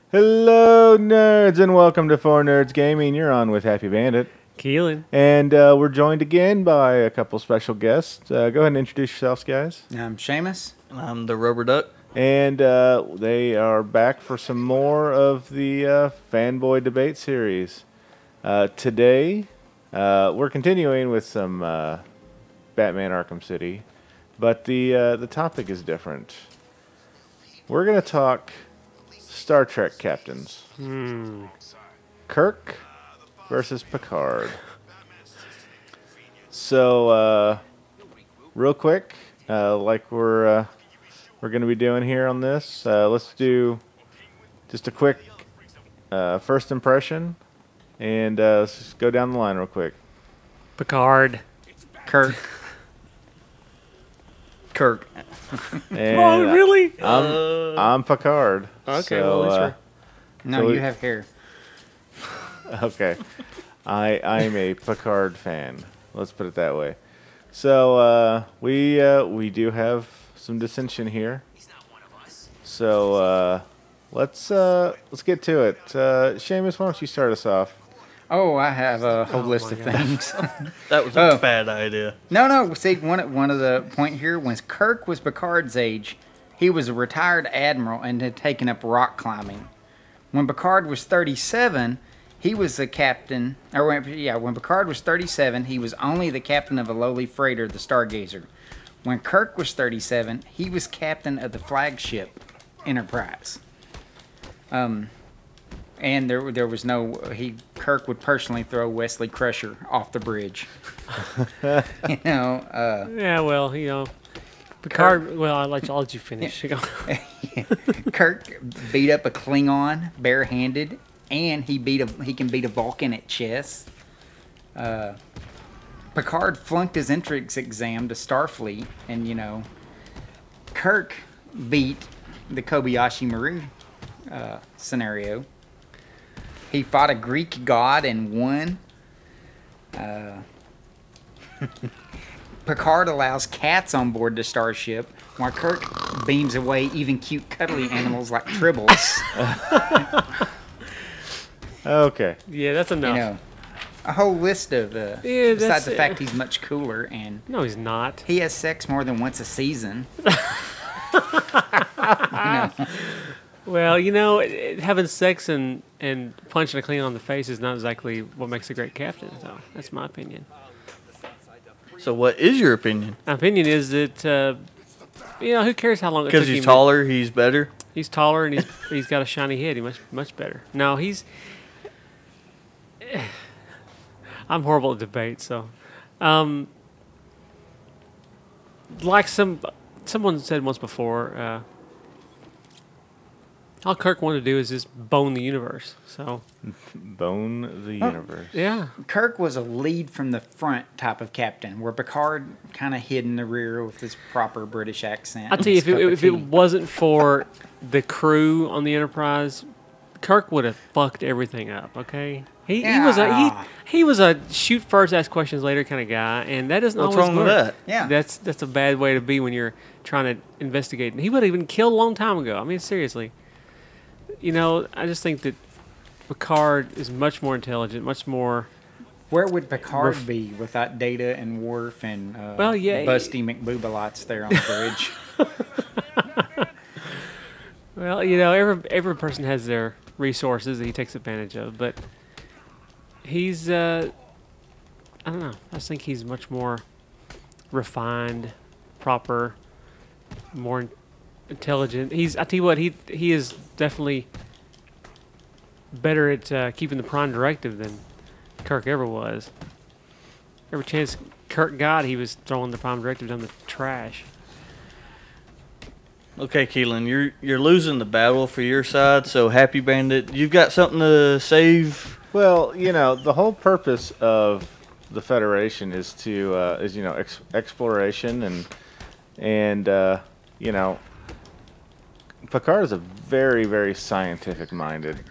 Hello, nerds, and welcome to Four Nerds Gaming. You're on with Happy Bandit. Keelan. And we're joined again by a couple special guests. Go ahead and introduce yourselves, guys. I'm Seamus. I'm the rubber duck. And they are back for some more of the Fanboy debate series. Today, we're continuing with some Batman Arkham City, but the topic is different. We're going to talk Star Trek captains. Kirk versus Picard. So, real quick, like we're going to be doing here on this, let's do just a quick first impression, and let's just go down the line real quick. Picard. Kirk. Kirk. And Oh, really? I'm Picard. Okay, so, well, at least we're... No, So you we- have hair. Okay. I'm a Picard fan. Let's put it that way. So we do have some dissension here. So let's get to it. Seamus, why don't you start us off? Oh, I have a whole list my of gosh. things. That was a bad idea. No. See, one of the point here when Kirk was Picard's age, he was a retired admiral and had taken up rock climbing. When Picard was 37, he was the captain. When Picard was 37, he was only the captain of a lowly freighter, the Stargazer. When Kirk was 37, he was captain of the flagship Enterprise. And there was no Kirk would personally throw Wesley Crusher off the bridge. Yeah, well, Picard... Well, I'll let you finish. Kirk beat up a Klingon barehanded, and he can beat a Vulcan at chess. Picard flunked his entrance exam to Starfleet, and Kirk beat the Kobayashi Maru scenario. He fought a Greek god and won. Picard allows cats on board the starship, while Kirk beams away even cute cuddly animals like tribbles. Okay. Yeah, that's enough. A whole list of, besides that's the it. fact he's much cooler, and No, he's not. he has sex more than once a season. Well, having sex and punching a Klingon in the face is not exactly what makes a great captain. So that's my opinion. So what is your opinion? My opinion is that, who cares how long it took Because he's him? taller, he's better. He's taller and he's got a shiny head. He's much better. No, he's... I'm horrible at debate, so... like someone said once before, all Kirk wanted to do is just bone the universe. So, Bone the universe. yeah. Kirk was a lead from the front type of captain, where Picard kind of hid in the rear with his proper British accent. I'll tell you, and his cup of if it tea. wasn't for the crew on the Enterprise, Kirk would have fucked everything up. Okay, he was a shoot first, ask questions later kind of guy, and that doesn't What's always wrong work. with that? Yeah. That's a bad way to be when you're trying to investigate. And he would have been killed a long time ago. I mean, seriously. I just think that Picard is much more intelligent, much more. Where would Picard be without Data and Worf and Busty McBoobalots there on the bridge? Well, every person has their resources that he takes advantage of, but he's I don't know. I just think he's much more refined, proper, more intelligent. I tell you what, he is definitely better at keeping the Prime Directive than Kirk ever was. Every chance Kirk got, he was throwing the Prime Directive down the trash. Okay, Keelan, you're losing the battle for your side, so Happy Bandit, you've got something to save? Well, the whole purpose of the Federation is to exploration and Picard is a very, very scientific minded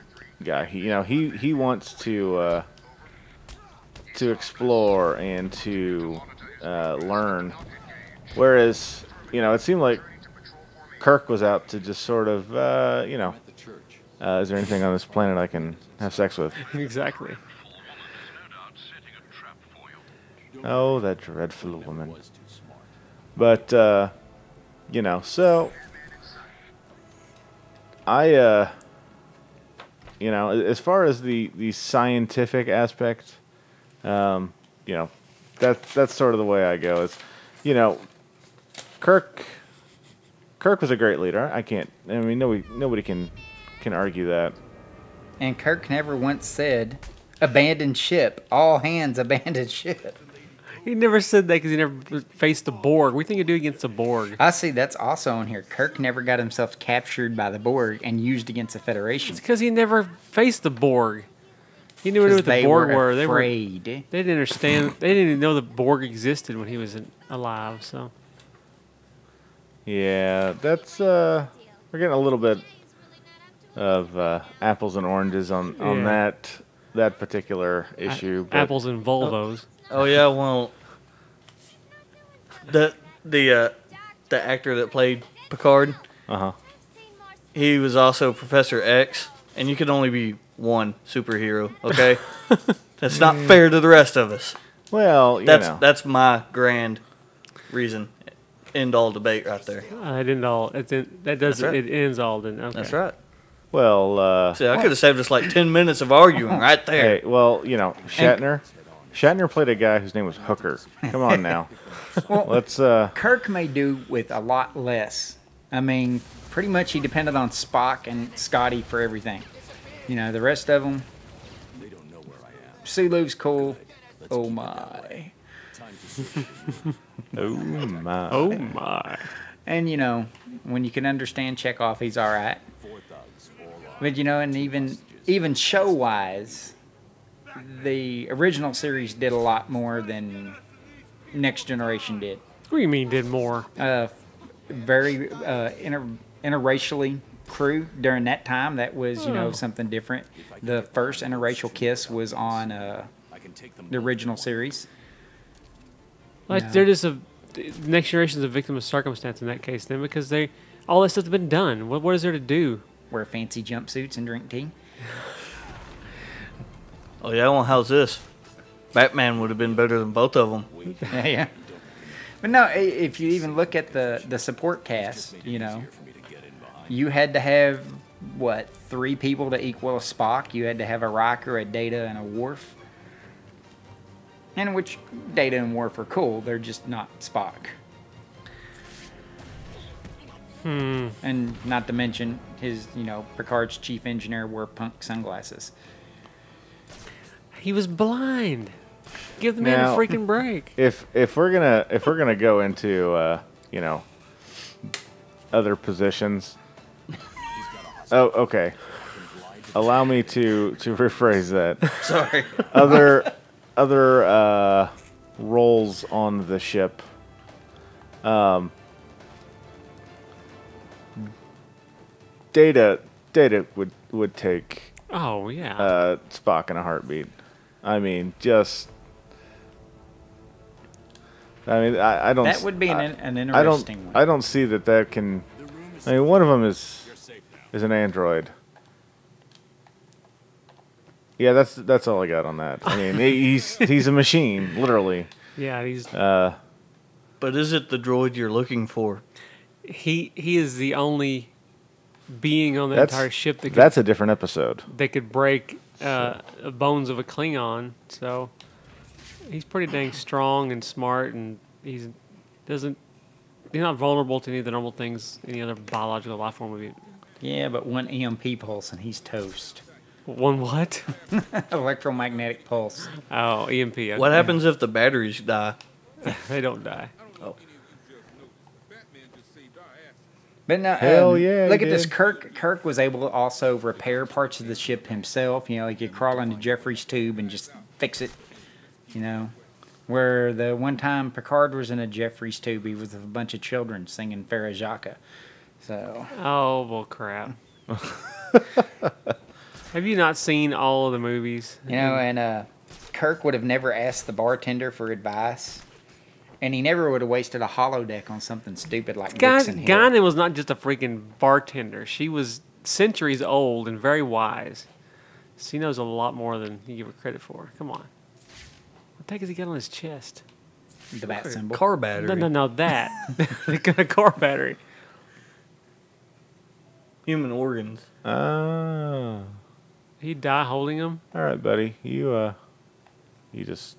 guy. He wants to explore and to learn, whereas it seemed like Kirk was out to just sort of Is there anything on this planet I can have sex with? Exactly. Oh, that dreadful woman. But, you know, so I, you know, as far as the scientific aspect, you know, that's sort of the way I go. Is, you know, Kirk was a great leader. I mean, nobody can argue that. And Kirk never once said, "Abandon ship. All hands abandon ship." He never said that because he never faced the Borg. What do you think he'd do against the Borg? I see. That's also on here. Kirk never got himself captured by the Borg and used against the Federation. It's because he never faced the Borg. He never knew what the Borg were. Afraid. They didn't understand. They didn't even know the Borg existed when he was alive. So. Yeah, that's we're getting a little bit of apples and oranges on that particular issue. But Apples and Volvos. Oh yeah, well, the actor that played Picard, he was also Professor X, and you could only be one superhero. Okay, that's not fair to the rest of us. Well, that's my grand reason. End all debate right there. It ends all. It ends all. Then okay. That's right. Well, see, I could have saved us like 10 minutes of arguing right there. Hey, well, you know, Shatner played a guy whose name was Hooker. Come on now. Well, let's. Kirk may do with a lot less. I mean, pretty much he depended on Spock and Scotty for everything. You know, the rest of them. Sulu's cool. Oh my. Oh my. Oh my. And you know, when you can understand Chekhov, he's all right. But you know, and even show-wise, the original series did a lot more than Next Generation did. What do you mean did more? Very interracially crew during that time. That was, you know, something different. The first interracial kiss was on the original series. Like No. they're just Next Generation's a victim of circumstance in that case then, because all that stuff's been done. What is there to do? Wear fancy jumpsuits and drink tea. Oh yeah, well, how's this? Batman would have been better than both of them. Yeah. But no, if you even look at the support cast, you know, you had to have, what, 3 people to equal a Spock. You had to have a Riker, a Data, and a Worf. And which Data and Worf are cool. They're just not Spock. And not to mention his, you know, Picard's chief engineer wore punk sunglasses. He was blind. Give the man a freaking break. If we're gonna go into you know, other positions. Oh, okay. Allow me to rephrase that. Sorry. Other roles on the ship. Data would take Oh yeah. Spock in a heartbeat. I mean, just. I mean, I don't. That would be an interesting one. I don't see that can. I mean, one of them is an android. Yeah, that's all I got on that. I mean, he's a machine, literally. Yeah, he's. But is it the droid you're looking for? He is the only being on the entire ship that that's a different episode. They could break bones of a Klingon, so he's pretty dang strong and smart, and he's not vulnerable to any of the normal things any other biological life form would be. Yeah, but one EMP pulse and he's toast. One what? Electromagnetic pulse. Oh, EMP. Okay. What happens if the batteries die? They don't die. Oh. But no, Hell yeah, look he at this. did. Kirk was able to also repair parts of the ship himself. You know, he could crawl into Jeffrey's tube and just fix it. You know, where the one time Picard was in a Jeffrey's tube, he was with a bunch of children singing Farah Jaka. So. Oh, well, crap. Have you not seen all of the movies? You know, and Kirk would have never asked the bartender for advice. And he never would have wasted a holodeck on something stupid like Dixon Hill. Guinan was not just a freaking bartender. She was centuries old and very wise. She knows a lot more than you give her credit for. Come on. What the heck has he got on his chest? The bat symbol. Car battery. No, that. They got a car battery. Human organs. Oh. He'd die holding them. All right, buddy. You just,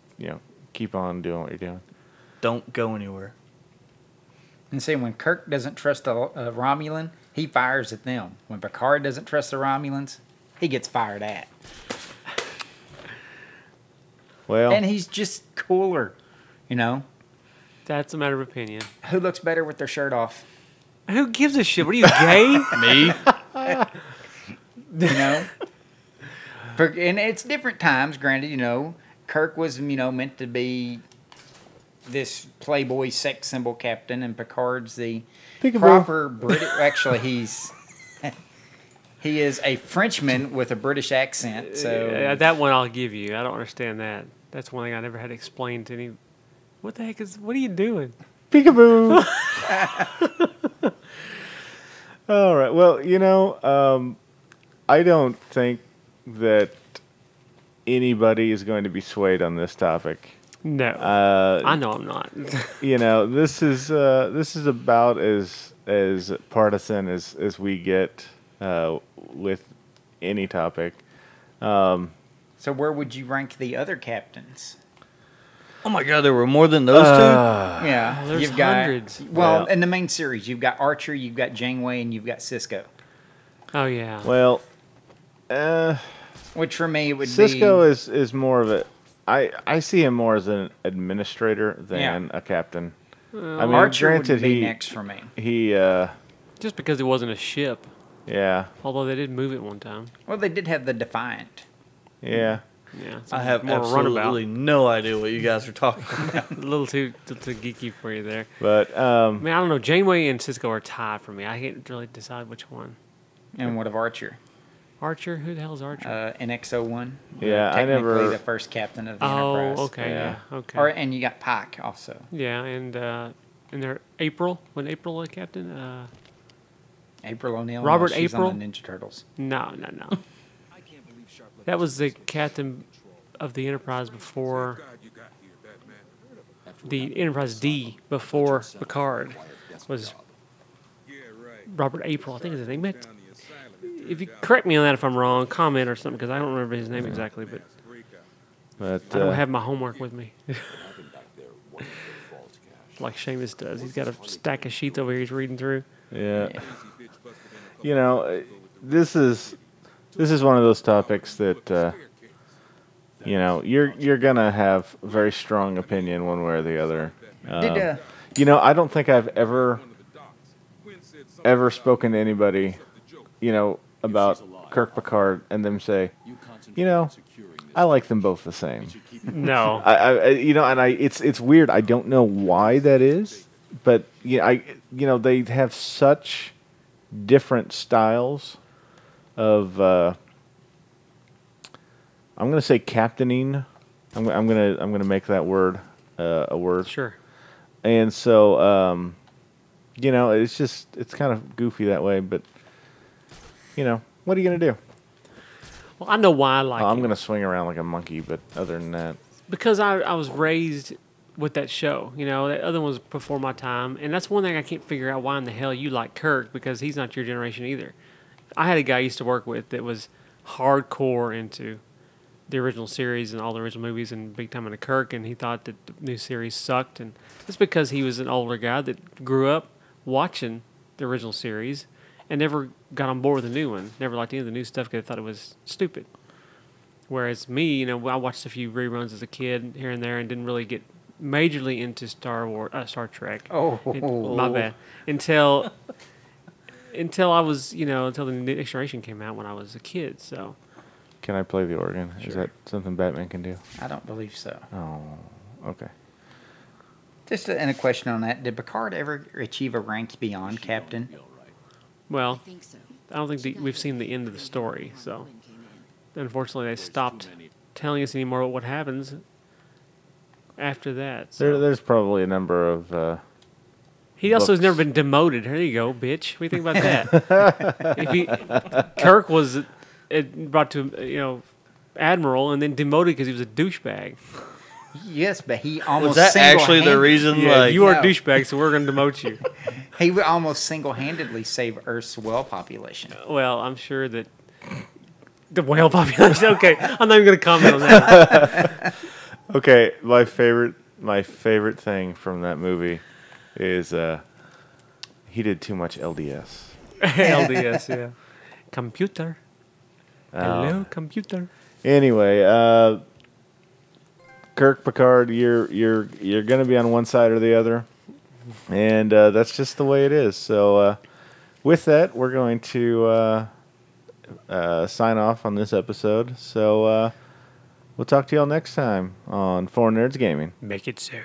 keep on doing what you're doing. Don't go anywhere. And see, when Kirk doesn't trust a Romulan, he fires at them. When Picard doesn't trust the Romulans, he gets fired at. Well, And he's just cooler, That's a matter of opinion. Who looks better with their shirt off? Who gives a shit? What are you, gay? Me? And it's different times, granted, Kirk was, meant to be this playboy sex symbol captain, and Picard's the Peekaboo. proper British. Actually, he is a Frenchman with a British accent. So Yeah, that one I'll give you. I don't understand that. That's one thing I never had explained to any. What are you doing? Peekaboo. All right. Well, I don't think that anybody is going to be swayed on this topic. No. I know I'm not. This is about as partisan as we get with any topic. so where would you rank the other captains? Oh my God, there were more than those two? Yeah, there's you've got hundreds. Well, Well- in the main series, you've got Archer, you've got Janeway, and you've got Cisco. Oh, yeah. Well, Which for me would Cisco be is more of a. I see him more as an administrator than Yeah. a captain. I mean, Archer granted, would be he next for me. he Just because it wasn't a ship. yeah Although they did move it one time. Well, they did have the Defiant. yeah. Yeah. it's I have more of a runabout. absolutely no idea what you guys are talking about. A little too geeky for you there. But I mean, I don't know. Janeway and Cisco are tied for me. I can't really decide which one. And what of Archer? Archer? Who the hell is Archer? NX-01. Yeah, I Technically never- the first captain of the oh, Enterprise. okay. Yeah. Yeah. Okay. And you got Pike also. Yeah, and they're April. When April a captain? April O'Neil. Robert she's April? on the Ninja Turtles. No. That was the captain of the Enterprise before the Enterprise D before Picard was Robert April. I think is his name. If you correct me on that if I'm wrong, comment or something because I don't remember his name exactly. But I don't have my homework with me. Like Seamus does. He's got a stack of sheets over here he's reading through. yeah. This is one of those topics that you're gonna have a very strong opinion one way or the other. I don't think I've ever spoken to anybody, about Kirk Picard and them say, I like them both the same. No. It's weird. I don't know why that is, but they have such different styles of. I'm gonna say captaining. I'm gonna make that word a word. Sure. And so it's kind of goofy that way, but what are you gonna do? Well, I know why I like I'm it. gonna swing around like a monkey, but other than that, Because I was raised with that show. That other one was before my time. And that's one thing I can't figure out why in the hell you like Kirk because he's not your generation either. I had a guy I used to work with that was hardcore into the original series and all the original movies and big time into Kirk, and he thought that the new series sucked. And it's because he was an older guy that grew up watching the original series and never got on board with the new one. Never liked any of the new stuff because I thought it was stupid. Whereas me, I watched a few reruns as a kid here and there and didn't really get majorly into Star Trek. Oh. My bad. Until I was, until the Next Generation came out when I was a kid. So can I play the organ? Sure. Is that something Batman can do? I don't believe so. Oh, okay. Just a question on that. Did Picard ever achieve a rank beyond captain? well, I don't think we've seen the end of the story. So unfortunately, they stopped telling us anymore what happens after that. So. There's probably a number of He also has books. never been demoted. Here you go, bitch. What do you think about that? Kirk was brought to admiral and then demoted because he was a douchebag. Yes, but he almost Was that actually the reason? Yeah, Like, you are a No. douchebag, so we're going to demote you. He would almost single-handedly save Earth's whale population. Well, I'm sure that the whale population. Okay, I'm not even going to comment on that. Okay, my favorite thing from that movie is he did too much LDS. LDS, yeah. Computer. Hello, computer. Anyway, Kirk, Picard, you're gonna be on one side or the other, and that's just the way it is. So, with that, we're going to sign off on this episode. So, we'll talk to y'all next time on Four Nerds Gaming. Make it so.